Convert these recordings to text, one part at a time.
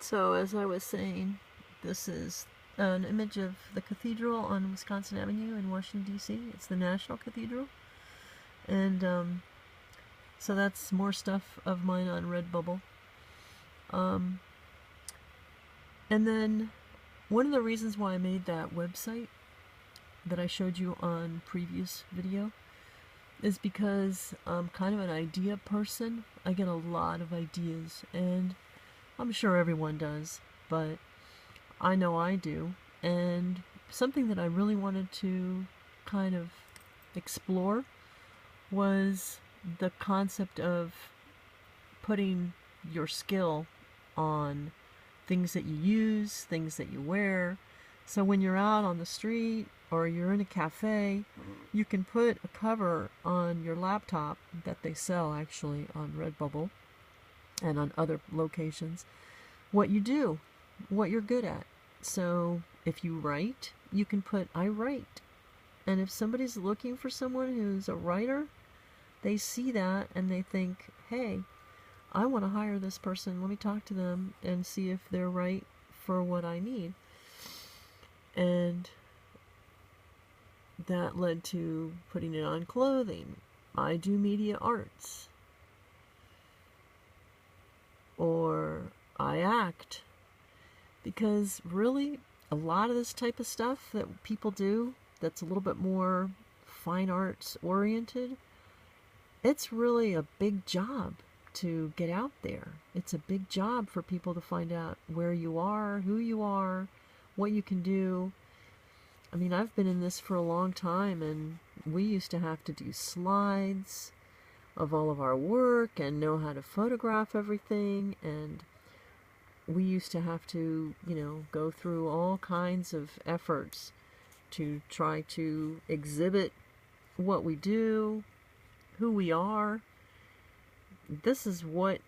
So as I was saying, this is an image of the cathedral on Wisconsin Avenue in Washington, D.C. It's the National Cathedral. And so that's more stuff of mine on RedBubble. And then one of the reasons why I made that website that I showed you on previous video is because I'm kind of an idea person. I get a lot of ideas, and I'm sure everyone does, but I know I do. And something that I really wanted to kind of explore was the concept of putting your skill on things that you use, things that you wear. So when you're out on the street or you're in a cafe, you can put a cover on your laptop that they sell actually on RedBubble and on other locations, what you do, what you're good at. So if you write, you can put I write. And if somebody's looking for someone who's a writer, they see that and they think, hey, I want to hire this person. Let me talk to them and see if they're right for what I need. And that led to putting it on clothing. I do media arts. Or I act. Because really, a lot of this type of stuff that people do that's a little bit more fine arts oriented, it's really a big job to get out there. It's a big job for people to find out where you are, who you are, what you can do. I mean, I've been in this for a long time, and we used to have to do slides of all of our work and know how to photograph everything, and we used to have to, go through all kinds of efforts to try to exhibit what we do, who we are. This is what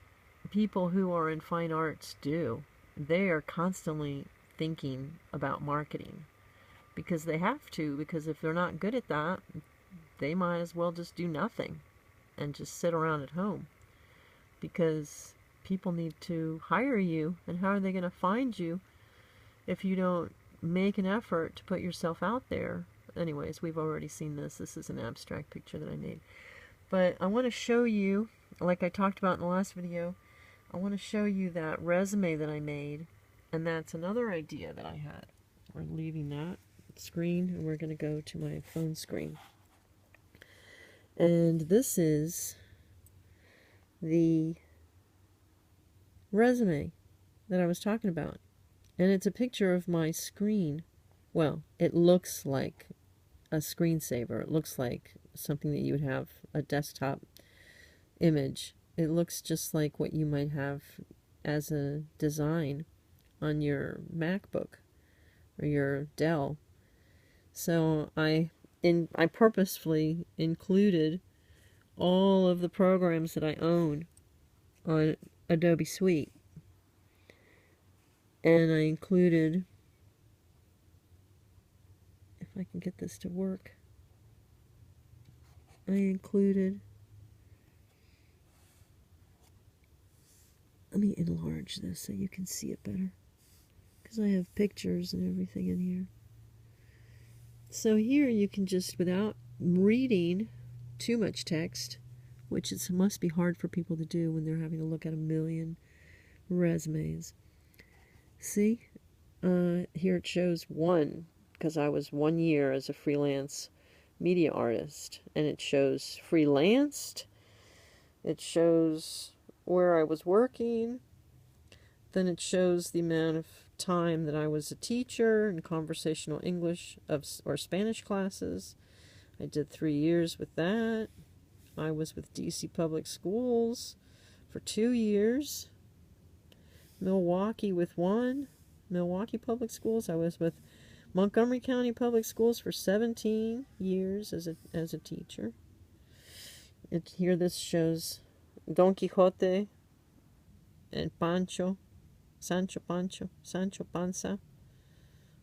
people who are in fine arts do. They are constantly thinking about marketing because they have to, because if they're not good at that, they might as well just do nothing and just sit around at home, because people need to hire you, and how are they going to find you if you don't make an effort to put yourself out there? Anyways, we've already seen this. This is an abstract picture that I made. But I want to show you, like I talked about in the last video, I want to show you that resume that I made, and that's another idea that I had. We're leaving that screen, and we're going to go to my phone screen. And this is the resume that I was talking about. And it's a picture of my screen. Well, it looks like a screensaver. It looks like something that you would have, a desktop image. It looks just like what you might have as a design on your MacBook or your Dell. So I purposefully included all of the programs that I own on Adobe Suite. And I included, if I can get this to work, let me enlarge this so you can see it better, because I have pictures and everything in here. So here you can just, without reading too much text, which must be hard for people to do when they're having to look at a million resumes. See, here it shows one, because I was 1 year as a freelance media artist, and it shows freelanced, it shows where I was working, then it shows the amount of time that I was a teacher in conversational English or Spanish classes. I did 3 years with that. I was with DC Public Schools for 2 years. Milwaukee with 1. Milwaukee Public Schools. I was with Montgomery County Public Schools for 17 years as a teacher. Here this shows Don Quixote and Sancho Panza,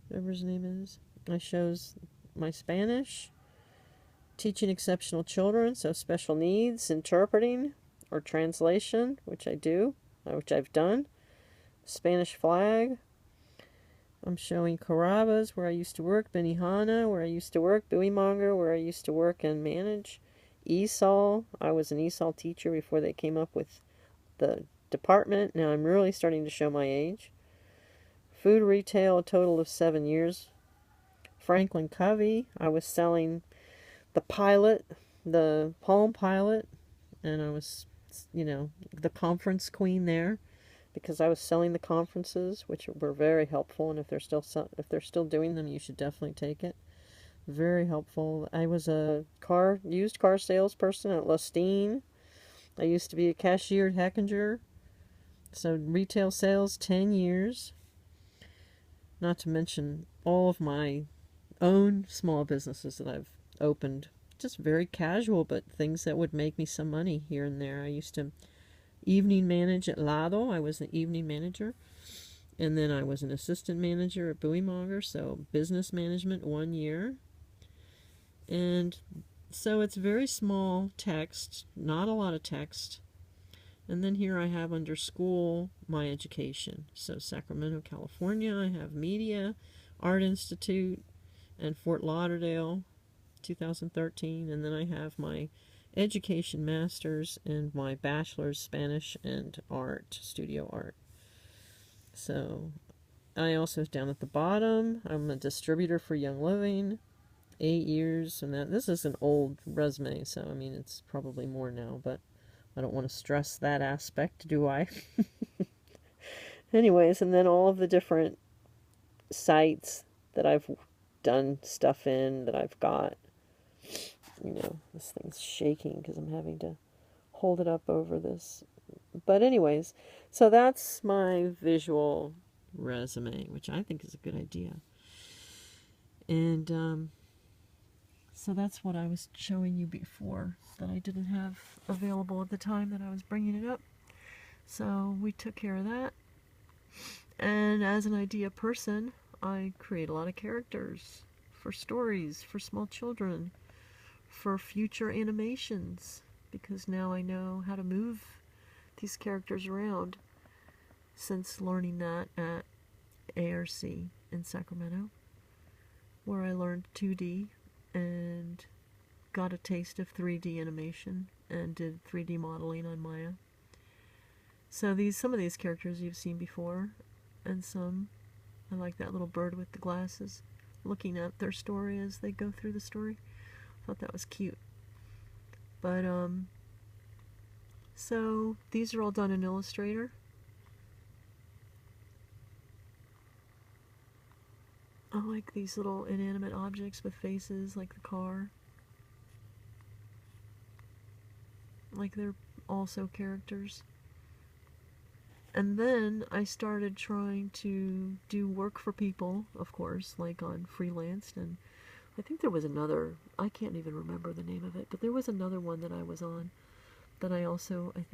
whatever his name is. I shows my Spanish, teaching exceptional children, so special needs, interpreting or translation, which I've done. Spanish flag. I'm showing Carrabba's, where I used to work, Benihana, where I used to work, Buimanger, where I used to work and manage, Isual. I was an Isual teacher before they came up with the department. Now I'm really starting to show my age. Food retail, a total of 7 years. Franklin Covey, I was selling the Pilot, the Palm Pilot, and I was, the conference queen there, because I was selling the conferences, which were very helpful. And if they're still doing them, you should definitely take it. Very helpful. I was a used car salesperson at Lustine. I used to be a cashier at Heckinger. So retail sales, 10 years. Not to mention all of my own small businesses that I've opened. Just very casual, but things that would make me some money here and there. I used to evening manage at Lado. I was the evening manager. And then I was an assistant manager at Buimanger, so business management 1 year. And so it's very small text, not a lot of text. And then here I have under school my education. So Sacramento, California, I have Media, Art Institute, and Fort Lauderdale, 2013. And then I have my education master's and my bachelor's Spanish and art, studio art. So I also, down at the bottom, I'm a distributor for Young Living, 8 years. And this is an old resume, so I mean it's probably more now, but I don't want to stress that aspect, do I? Anyways, and then all of the different sites that I've done stuff in, that I've got. This thing's shaking because I'm having to hold it up over this. But anyways, so that's my visual resume, which I think is a good idea. And so that's what I was showing you before that I didn't have available at the time that I was bringing it up. So we took care of that. And as an idea person, I create a lot of characters for stories, for small children, for future animations, because now I know how to move these characters around since learning that at ARC in Sacramento, where I learned 2D and got a taste of 3D animation and did 3D modeling on Maya. So some of these characters you've seen before, and some, I like that little bird with the glasses looking at their story as they go through the story. I thought that was cute. But so these are all done in Illustrator. I like these little inanimate objects with faces, like the car. Like they're also characters. And then I started trying to do work for people, of course, like on Freelanced. And I think there was another, I can't even remember the name of it, but there was another one that I was on that I also, I think,